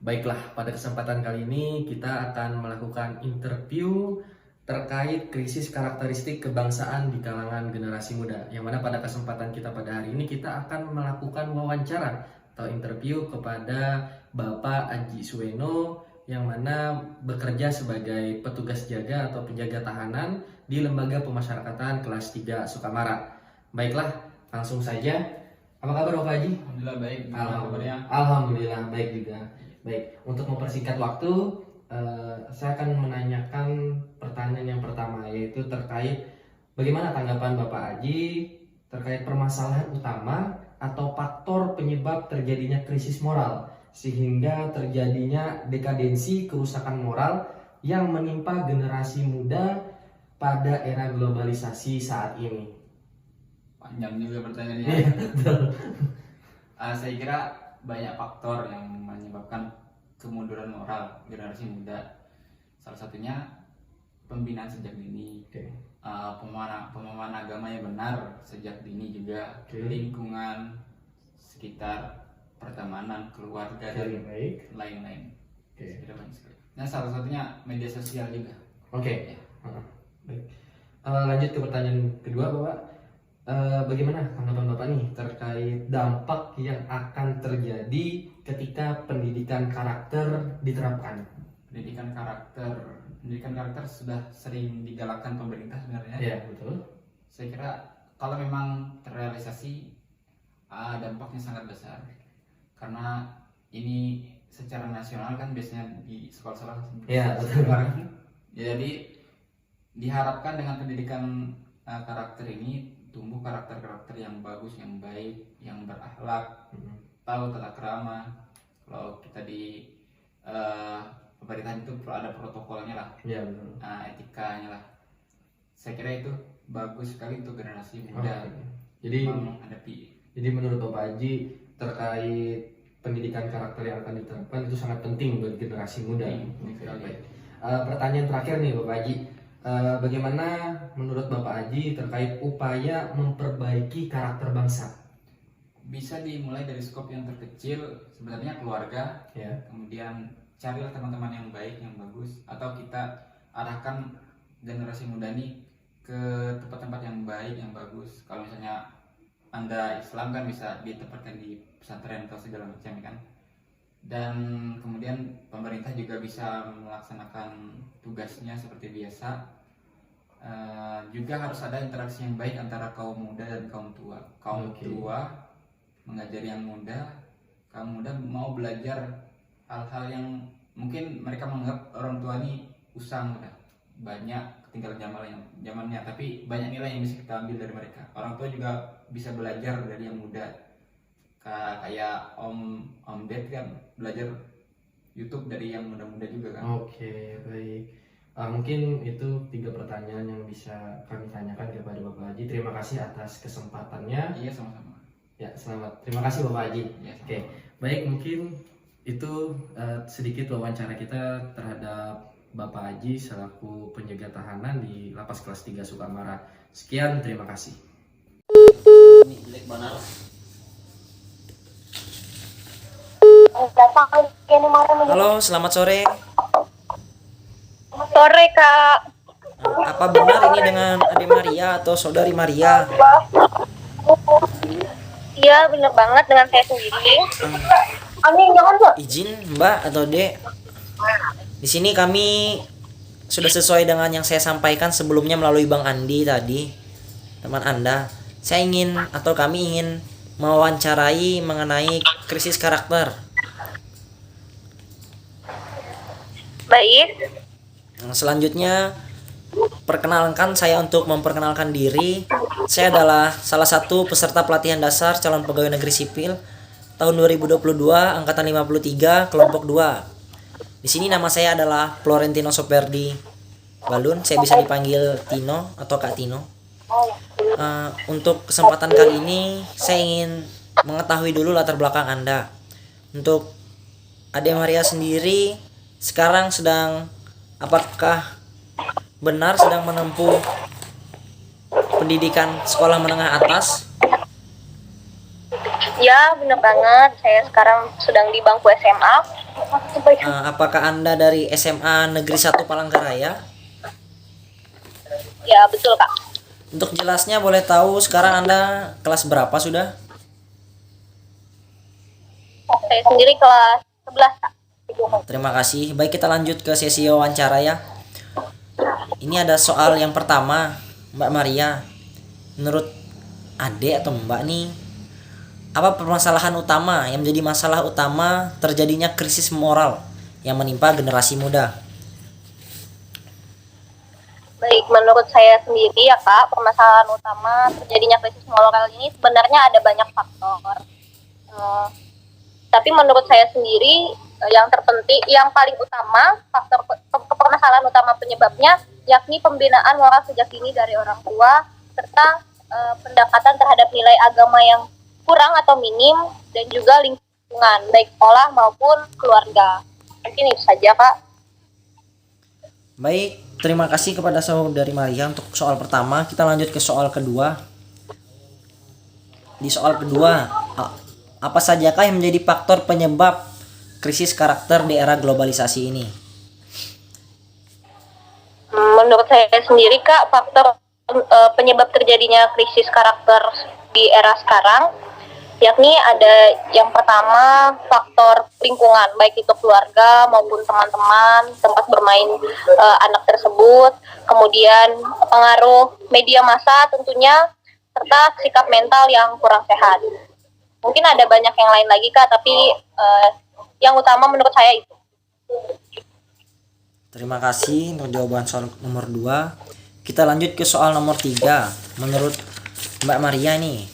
Baiklah, pada kesempatan kali ini kita akan melakukan interview terkait krisis karakteristik kebangsaan di kalangan generasi muda. Yang mana pada kesempatan kita pada hari ini kita akan melakukan wawancara atau interview kepada Bapak Aji Suweno yang mana bekerja sebagai petugas jaga atau penjaga tahanan di Lembaga Pemasyarakatan kelas 3 Sukamara. Baiklah, langsung saja. Apa kabar Bapak Haji? Alhamdulillah baik. Alhamdulillah baik juga. Baik, untuk mempersingkat waktu, saya akan menanyakan pertanyaan yang pertama, yaitu terkait bagaimana tanggapan Bapak Haji terkait permasalahan utama atau faktor penyebab terjadinya krisis moral sehingga terjadinya dekadensi kerusakan moral yang menimpa generasi muda pada era globalisasi saat ini. Panjang juga pertanyaannya. Iya, betul. Saya kira banyak faktor yang menyebabkan kemunduran moral generasi muda. Salah satunya pembinaan sejak dini, pemahaman agama yang benar sejak dini juga, lingkungan sekitar, pertemanan, keluarga, dan lain-lain. Saya kira banyak sekali. Nah, salah satunya media sosial juga. Oke. Baik. Lanjut ke pertanyaan kedua, Bapak. Bagaimana tanggapan Bapak nih terkait dampak yang akan terjadi ketika pendidikan karakter diterapkan? Pendidikan karakter sudah sering digalakkan pemerintah sebenarnya. Iya, betul. Saya kira kalau memang terrealisasi, dampaknya sangat besar. Karena ini secara nasional kan biasanya di sekolah-sekolah. Iya, betul. Jadi diharapkan dengan pendidikan karakter ini tumbuh karakter-karakter yang bagus, yang baik, yang berakhlak, tahu tata krama. Kalau kita di pemerintahan itu ada protokolnya lah, ya, betul. Etikanya lah. Saya kira itu bagus sekali untuk generasi muda. Jadi menurut Bapak Haji terkait pendidikan karakter yang akan diterapkan itu sangat penting buat generasi muda. Pertanyaan terakhir nih Bapak Haji. Bagaimana menurut Bapak Haji terkait upaya memperbaiki karakter bangsa? Bisa dimulai dari skop yang terkecil, sebenarnya keluarga, kemudian carilah teman-teman yang baik, yang bagus, atau kita arahkan generasi muda ini ke tempat-tempat yang baik, yang bagus. Kalau misalnya Anda Islam kan bisa ditempatkan di pesantren atau segala macam kan. Dan kemudian pemerintah juga bisa melaksanakan tugasnya seperti biasa. Juga harus ada interaksi yang baik antara kaum muda dan kaum tua. Kaum tua mengajari yang muda, kaum muda mau belajar hal-hal yang mungkin mereka menganggap orang tua ini usang, udah banyak ketinggalan zamannya, tapi banyak nilai yang bisa kita ambil dari mereka. Orang tua juga bisa belajar dari yang muda. Kayak Om Ded kan belajar YouTube dari yang muda-muda juga kan. Oke, baik. Mungkin itu 3 pertanyaan yang bisa kami tanyakan kepada Bapak Haji. Terima kasih atas kesempatannya. Iya, sama-sama. Ya, selamat. Terima kasih Bapak Haji. Ya, oke, baik, mungkin itu sedikit wawancara kita terhadap Bapak Haji selaku penjaga tahanan di Lapas Kelas 3 Sukamara. Sekian, terima kasih. Halo, selamat sore. Sore, Kak. Apa benar ini dengan Ade Maria atau Saudari Maria? Iya, benar banget dengan saya sendiri. Izin Mbak atau Dek. Di sini kami sudah sesuai dengan yang saya sampaikan sebelumnya melalui Bang Andi tadi, teman Anda. Saya ingin atau kami ingin mewawancarai mengenai krisis karakter. Baik. Selanjutnya, perkenalkan saya untuk memperkenalkan diri. Saya adalah salah satu peserta pelatihan dasar calon pegawai negeri sipil tahun 2022 angkatan 53 kelompok 2. Di sini nama saya adalah Florentino Soperdi Balun. Saya bisa dipanggil Tino atau Kak Tino. Untuk kesempatan kali ini saya ingin mengetahui dulu latar belakang Anda. Untuk Ade Maria sendiri sekarang apakah benar sedang menempuh pendidikan sekolah menengah atas? Ya, benar banget. Saya sekarang sedang di bangku SMA. Apakah Anda dari SMA Negeri 1 Palangkaraya? Ya, betul, Kak. Untuk jelasnya boleh tahu sekarang Anda kelas berapa sudah? Saya sendiri kelas 11, Kak. Terima kasih. Baik, kita lanjut ke sesi wawancara ya. Ini ada soal yang pertama, Mbak Maria. Menurut Ade atau Mbak nih, apa permasalahan utama yang menjadi masalah utama terjadinya krisis moral yang menimpa generasi muda? Baik, menurut saya sendiri ya Kak, permasalahan utama terjadinya krisis moral ini sebenarnya ada banyak faktor. Tapi menurut saya sendiri yang terpenting, yang paling utama, faktor permasalahan utama penyebabnya yakni pembinaan moral sejak dini dari orang tua serta pendekatan terhadap nilai agama yang kurang atau minim dan juga lingkungan baik sekolah maupun keluarga. Mungkin itu saja Kak. Baik, terima kasih kepada saudari Maria untuk soal pertama. Kita lanjut ke soal kedua. Di soal kedua, apa sajakah yang menjadi faktor penyebab krisis karakter di era globalisasi ini? Menurut saya sendiri Kak, faktor penyebab terjadinya krisis karakter di era sekarang yakni ada yang pertama faktor lingkungan, baik itu keluarga maupun teman-teman, tempat bermain anak tersebut, kemudian pengaruh media massa tentunya, serta sikap mental yang kurang sehat. Mungkin ada banyak yang lain lagi Kak, tapi yang utama menurut saya itu. Terima kasih untuk jawaban soal nomor 2. Kita lanjut ke soal nomor 3. Menurut Mbak Maria nih,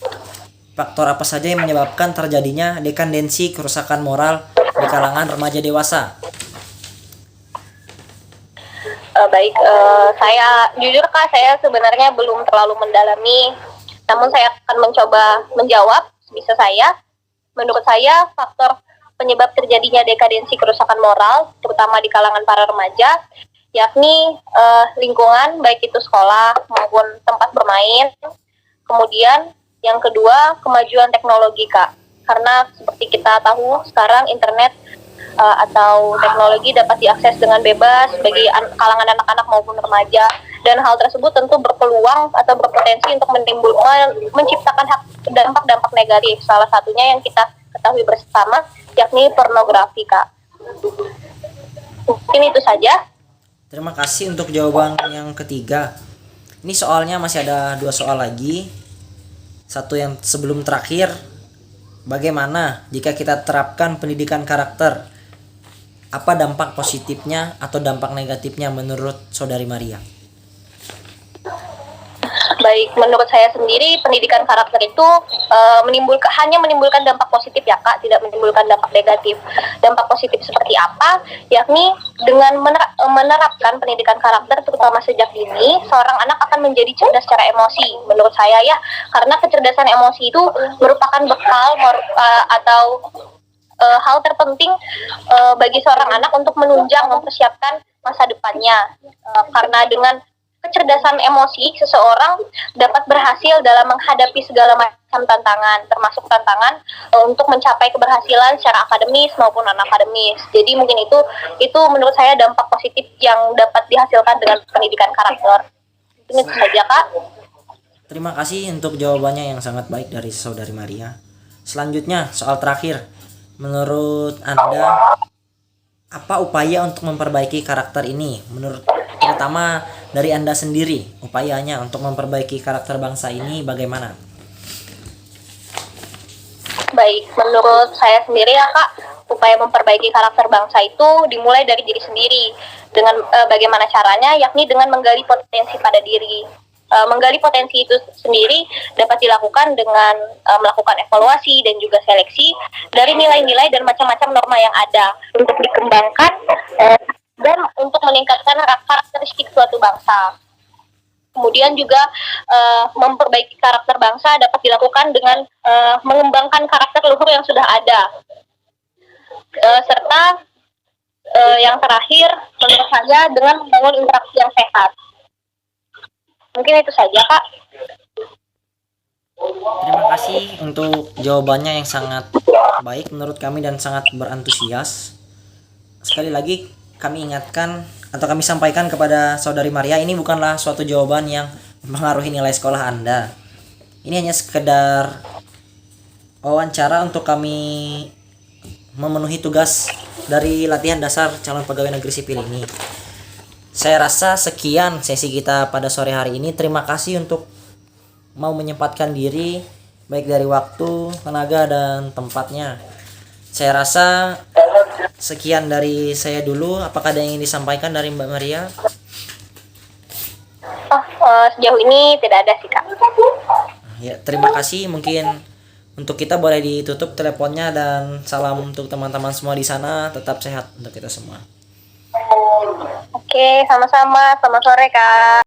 faktor apa saja yang menyebabkan terjadinya dekandensi kerusakan moral di kalangan remaja dewasa? Baik, saya jujur Kak, saya sebenarnya belum terlalu mendalami, namun saya akan mencoba menjawab sebisa saya. Menurut saya, faktor penyebab terjadinya dekadensi kerusakan moral, terutama di kalangan para remaja, yakni lingkungan, baik itu sekolah maupun tempat bermain. Kemudian yang kedua, kemajuan teknologi Kak. Karena seperti kita tahu sekarang internet atau teknologi dapat diakses dengan bebas bagi kalangan anak-anak maupun remaja, dan hal tersebut tentu berpeluang atau berpotensi untuk menciptakan dampak-dampak negatif. Salah satunya yang kita ketahui bersama yakni pornografi Kak. Mungkin itu saja. Terima kasih untuk jawaban yang ketiga. Ini soalnya masih ada 2 soal lagi. Satu yang sebelum terakhir, bagaimana jika kita terapkan pendidikan karakter? Apa dampak positifnya atau dampak negatifnya menurut saudari Maria? Baik, menurut saya sendiri pendidikan karakter itu hanya menimbulkan dampak positif ya Kak, tidak menimbulkan dampak negatif. Dampak positif seperti apa? Yakni dengan menerapkan pendidikan karakter terutama sejak dini, seorang anak akan menjadi cerdas secara emosi. Menurut saya ya, karena kecerdasan emosi itu merupakan bekal atau hal terpenting bagi seorang anak untuk menunjang, mempersiapkan masa depannya. Karena dengan kecerdasan emosi, seseorang dapat berhasil dalam menghadapi segala macam tantangan, termasuk tantangan untuk mencapai keberhasilan secara akademis maupun non-akademis. Jadi mungkin itu menurut saya dampak positif yang dapat dihasilkan dengan pendidikan karakter. Ini saja Kak. Terima kasih untuk jawabannya yang sangat baik dari saudari Maria. Selanjutnya, soal terakhir. Menurut Anda, apa upaya untuk memperbaiki karakter ini? Menurut terutama dari Anda sendiri, upayanya untuk memperbaiki karakter bangsa ini bagaimana? Baik, menurut saya sendiri ya Kak, upaya memperbaiki karakter bangsa itu dimulai dari diri sendiri. Dengan bagaimana caranya? Yakni dengan menggali potensi pada diri. Menggali potensi itu sendiri dapat dilakukan dengan melakukan evaluasi dan juga seleksi dari nilai-nilai dan macam-macam norma yang ada untuk dikembangkan dan untuk meningkatkan karakteristik suatu bangsa. Kemudian juga memperbaiki karakter bangsa dapat dilakukan dengan mengembangkan karakter luhur yang sudah ada. Serta yang terakhir menurut saya dengan membangun interaksi yang sehat. Mungkin itu saja Kak. Terima kasih untuk jawabannya yang sangat baik menurut kami dan sangat berantusias. Sekali lagi kami ingatkan atau kami sampaikan kepada saudari Maria, ini bukanlah suatu jawaban yang mempengaruhi nilai sekolah Anda. Ini hanya sekedar wawancara untuk kami memenuhi tugas dari latihan dasar calon pegawai negeri sipil ini. Saya rasa sekian sesi kita pada sore hari ini. Terima kasih untuk mau menyempatkan diri, baik dari waktu, tenaga, dan tempatnya. Saya rasa sekian dari saya dulu. Apakah ada yang ingin disampaikan dari Mbak Maria? Sejauh ini tidak ada sih, Kak. Ya, terima kasih. Mungkin untuk kita boleh ditutup teleponnya, dan salam untuk teman-teman semua di sana. Tetap sehat untuk kita semua. Oke, sama-sama. Selamat sore, Kak.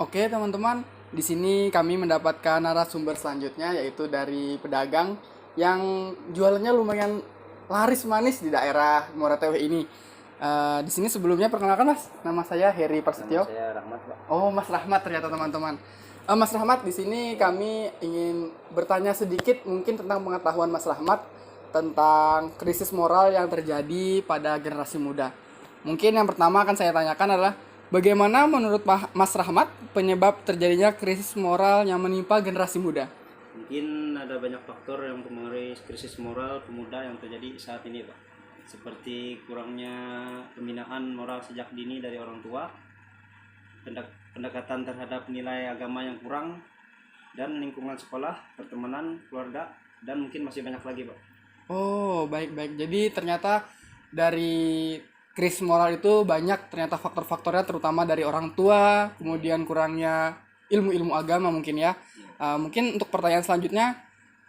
Oke teman-teman, di sini kami mendapatkan narasumber selanjutnya, yaitu dari pedagang yang jualannya lumayan laris manis di daerah Muara Teweh ini. Di sini sebelumnya perkenalkan Mas, nama saya Heri Prasetyo. Saya Rahmat, Pak. Oh, Mas Rahmat ternyata teman-teman. Mas Rahmat, di sini kami ingin bertanya sedikit mungkin tentang pengetahuan Mas Rahmat tentang krisis moral yang terjadi pada generasi muda. Mungkin yang pertama akan saya tanyakan adalah bagaimana menurut Mas Rahmat penyebab terjadinya krisis moral yang menimpa generasi muda? Mungkin ada banyak faktor yang mempengaruhi krisis moral pemuda yang terjadi saat ini, Pak. Seperti kurangnya pembinaan moral sejak dini dari orang tua, pendekatan terhadap nilai agama yang kurang, dan lingkungan sekolah, pertemanan, keluarga, dan mungkin masih banyak lagi, Pak. Oh, baik-baik. Jadi ternyata dari krisis moral itu banyak ternyata faktor-faktornya, terutama dari orang tua, kemudian kurangnya ilmu-ilmu agama mungkin ya. Mungkin untuk pertanyaan selanjutnya,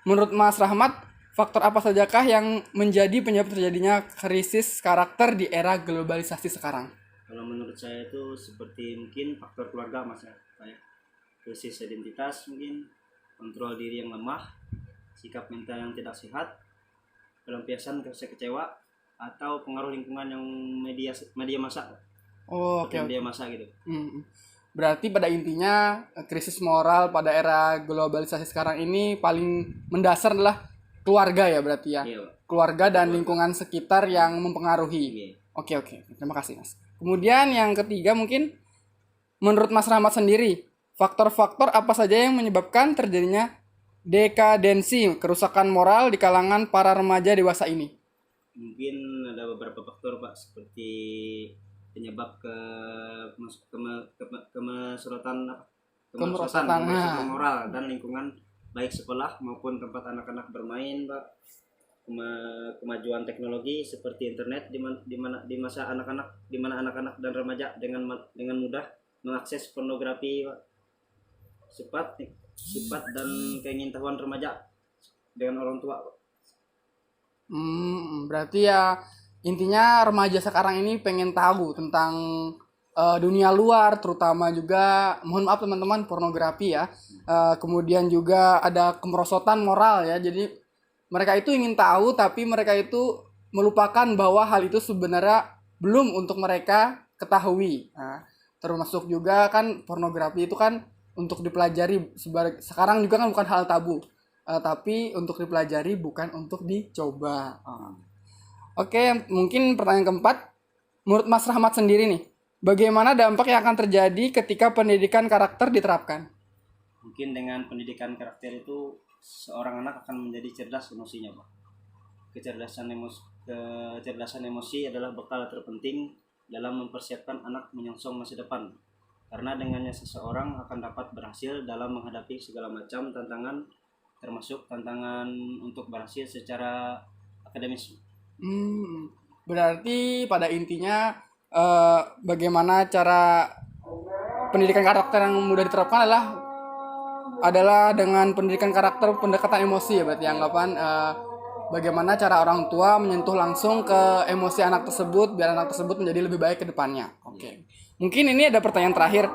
menurut Mas Rahmat, faktor apa sajakah yang menjadi penyebab terjadinya krisis karakter di era globalisasi sekarang? Kalau menurut saya itu seperti mungkin faktor keluarga, Mas, ya. Kayak krisis identitas mungkin, kontrol diri yang lemah, sikap mental yang tidak sehat, pelampiasan rasa kecewa, atau pengaruh lingkungan yang media massa. Oh, oke. Media massa gitu. Berarti pada intinya krisis moral pada era globalisasi sekarang ini paling mendasar adalah keluarga ya berarti ya. Iya, Pak. Keluarga dan lingkungan sekitar yang mempengaruhi. Iya. Oke. Terima kasih, Mas. Kemudian yang ketiga mungkin menurut Mas Rahmat sendiri, faktor-faktor apa saja yang menyebabkan terjadinya dekadensi, kerusakan moral di kalangan para remaja dewasa ini? Mungkin ada beberapa faktor, Pak, seperti penyebab kemerosotan moral dan lingkungan, baik sekolah maupun tempat anak-anak bermain, Pak. Kemajuan teknologi seperti internet di mana anak-anak dan remaja dengan mudah mengakses pornografi, Pak. Sifat dan keingintahuan remaja dengan orang tua, Pak. Berarti ya intinya remaja sekarang ini pengen tahu tentang dunia luar, terutama juga, mohon maaf teman-teman, pornografi ya. Kemudian juga ada kemerosotan moral ya. Jadi mereka itu ingin tahu, tapi mereka itu melupakan bahwa hal itu sebenarnya belum untuk mereka ketahui. Termasuk juga kan pornografi itu kan untuk dipelajari, sekarang juga kan bukan hal tabu. Tapi untuk dipelajari, bukan untuk dicoba. Oke, mungkin pertanyaan keempat, menurut Mas Rahmat sendiri nih, bagaimana dampak yang akan terjadi ketika pendidikan karakter diterapkan? Mungkin dengan pendidikan karakter itu seorang anak akan menjadi cerdas emosinya, Pak. Kecerdasan emosi adalah bekal terpenting dalam mempersiapkan anak menyongsong masa depan. Karena dengannya seseorang akan dapat berhasil dalam menghadapi segala macam tantangan, termasuk tantangan untuk berhasil secara akademis. Berarti pada intinya bagaimana cara pendidikan karakter yang mudah diterapkan adalah dengan pendidikan karakter pendekatan emosi ya, berarti anggapan bagaimana cara orang tua menyentuh langsung ke emosi anak tersebut biar anak tersebut menjadi lebih baik ke depannya. Oke. Mungkin ini ada pertanyaan terakhir.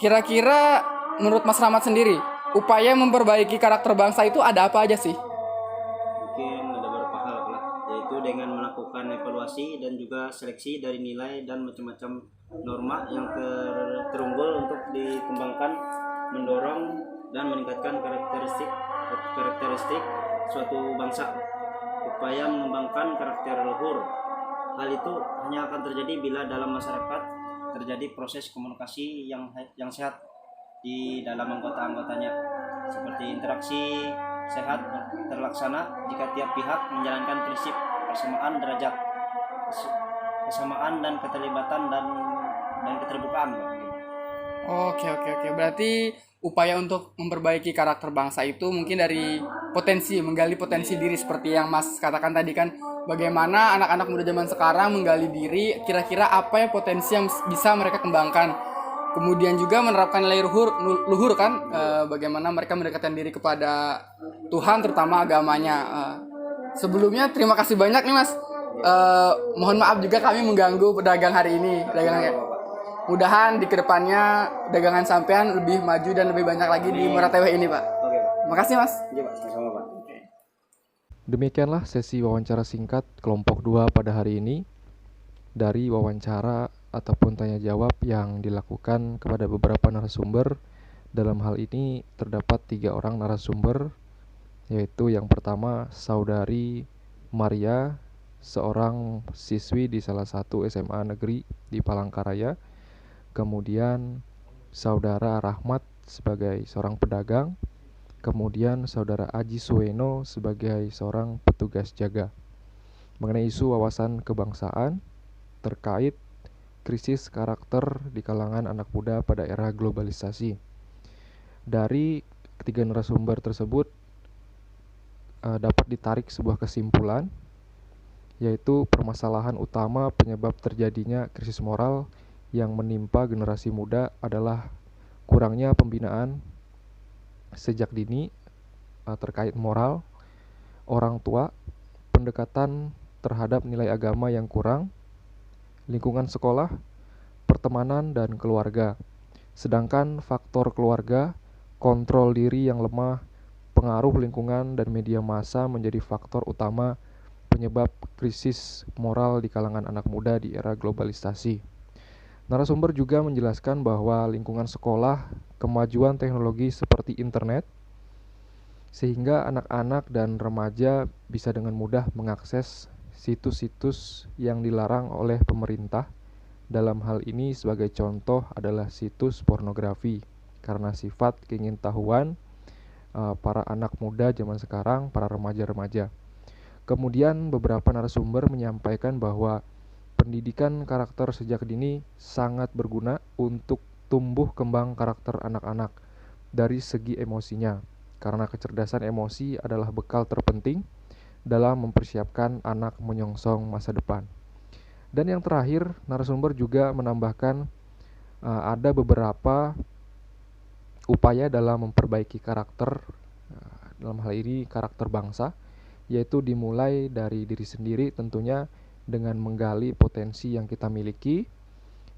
Kira-kira menurut Mas Rahmat sendiri, upaya memperbaiki karakter bangsa itu ada apa aja sih? Mungkin ada beberapa hal, Pak, yaitu dengan melakukan evaluasi dan juga seleksi dari nilai dan macam-macam norma yang terunggul untuk dikembangkan, mendorong dan meningkatkan karakteristik suatu bangsa. Upaya mengembangkan karakter luhur hal itu hanya akan terjadi bila dalam masyarakat terjadi proses komunikasi yang sehat di dalam anggota-anggotanya, seperti interaksi sehat terlaksana jika tiap pihak menjalankan prinsip persamaan derajat, kesamaan dan keterlibatan dan keterbukaan, Pak. Oke. Berarti upaya untuk memperbaiki karakter bangsa itu mungkin dari menggali potensi diri seperti yang Mas katakan tadi kan, bagaimana anak-anak muda zaman sekarang menggali diri, kira-kira apa ya potensi yang bisa mereka kembangkan. Kemudian juga menerapkan nilai luhur kan, bagaimana mereka mendekatkan diri kepada Tuhan terutama agamanya. Sebelumnya terima kasih banyak nih Mas. Mohon maaf juga kami mengganggu pedagang hari ini. Mudahan di kedepannya dagangan sampean lebih maju dan lebih banyak lagi di Moratewe ini, Pak. Oke, Pak. Makasih, Mas. Iya, Pak. Sama-sama, Pak. Demikianlah sesi wawancara singkat kelompok 2 pada hari ini. Dari wawancara ataupun tanya jawab yang dilakukan kepada beberapa narasumber. Dalam hal ini terdapat 3 orang narasumber, yaitu yang pertama Saudari Maria, seorang siswi di salah satu SMA negeri di Palangkaraya. Kemudian Saudara Rahmat sebagai seorang pedagang. Kemudian Saudara Aji Suweno sebagai seorang petugas jaga. Mengenai isu wawasan kebangsaan terkait krisis karakter di kalangan anak muda pada era globalisasi. Dari ketiga narasumber tersebut dapat ditarik sebuah kesimpulan, yaitu permasalahan utama penyebab terjadinya krisis moral yang menimpa generasi muda adalah kurangnya pembinaan sejak dini terkait moral, orang tua, pendekatan terhadap nilai agama yang kurang, lingkungan sekolah, pertemanan, dan keluarga. Sedangkan faktor keluarga, kontrol diri yang lemah, pengaruh lingkungan, dan media massa menjadi faktor utama penyebab krisis moral di kalangan anak muda di era globalisasi. Narasumber juga menjelaskan bahwa lingkungan sekolah, kemajuan teknologi seperti internet, sehingga anak-anak dan remaja bisa dengan mudah mengakses situs-situs yang dilarang oleh pemerintah. Dalam hal ini sebagai contoh adalah situs pornografi, karena sifat keingintahuan para anak muda zaman sekarang, para remaja-remaja. Kemudian beberapa narasumber menyampaikan bahwa pendidikan karakter sejak dini sangat berguna untuk tumbuh kembang karakter anak-anak dari segi emosinya, karena kecerdasan emosi adalah bekal terpenting dalam mempersiapkan anak menyongsong masa depan. Dan yang terakhir, narasumber juga menambahkan ada beberapa upaya dalam memperbaiki karakter, dalam hal ini karakter bangsa, yaitu dimulai dari diri sendiri tentunya, dengan menggali potensi yang kita miliki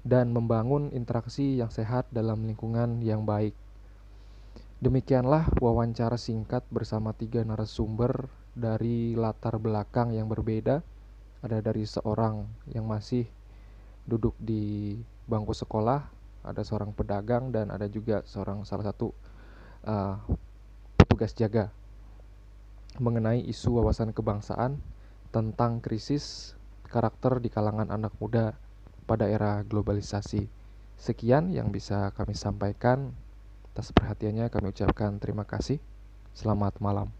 dan membangun interaksi yang sehat dalam lingkungan yang baik. Demikianlah wawancara singkat bersama 3 narasumber dari latar belakang yang berbeda. Ada dari seorang yang masih duduk di bangku sekolah, ada seorang pedagang, dan ada juga salah satu petugas jaga, mengenai isu wawasan kebangsaan tentang krisis karakter di kalangan anak muda pada era globalisasi. Sekian yang bisa kami sampaikan. Atas perhatiannya kami ucapkan terima kasih. Selamat malam.